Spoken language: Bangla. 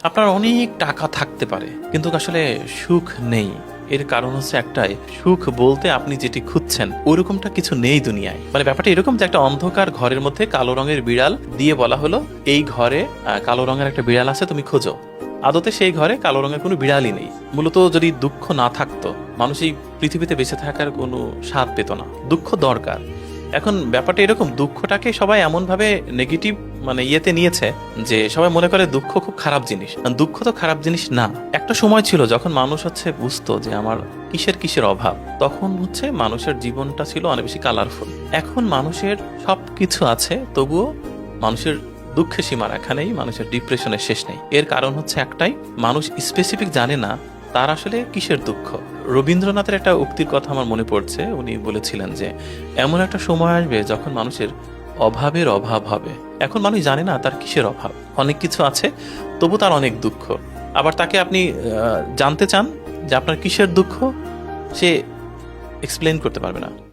আপনার অনেক টাকা থাকতে পারে কিন্তু আসলে সুখ নেই। এর কারণ হচ্ছে একটাই, সুখ বলতে আপনি যেটি খুঁজছেন ওইরকমটা কিছু নেই দুনিয়ায়। মানে ব্যাপারটা এরকম যে একটা অন্ধকার ঘরের মধ্যে কালো রঙের বিড়াল দিয়ে বলা হলো এই ঘরে কালো রঙের একটা বিড়াল আছে, তুমি খোঁজো। আদতে সেই ঘরে কালো রঙের কোনো বিড়ালই নেই। মূলত যদি দুঃখ না থাকতো মানুষ এই পৃথিবীতে বেঁচে থাকার কোনো স্বাদ পেত না। দুঃখ দরকার। এখন ব্যাপারটা এরকম, দুঃখটাকে সবাই এমনভাবে নেগেটিভ মানে ইয়েতে নিয়েছে যে সবাই মনে করে দুঃখ খুব খারাপ জিনিস। দুঃখ তো খারাপ জিনিস না। একটা সময় ছিল যখন মানুষ বুঝতো যে আমার কিসের কিসের অভাব, তখন মানুষের জীবনটা ছিল অনেক বেশি কালারফুল। এখন মানুষের সব কিছু আছে, তবুও মানুষের দুঃখের সীমা রেখা নেই, মানুষের ডিপ্রেশনের শেষ নেই। এর কারণ একটাই, মানুষ স্পেসিফিক জানে না তার আসলে কিসের দুঃখ। রবীন্দ্রনাথের একটা উক্তির কথা আমার মনে পড়ছে। উনি বলেছিলেন যে এমন একটা সময় আসবে যখন মানুষের অভাবের অভাব হবে। এখন মানুষ জানে না তার কিসের অভাব। অনেক কিছু আছে তবু তার অনেক দুঃখ। আবার তাকে আপনি জানতে চান যে আপনার কিসের দুঃখ, সে এক্সপ্লেন করতে পারবে না।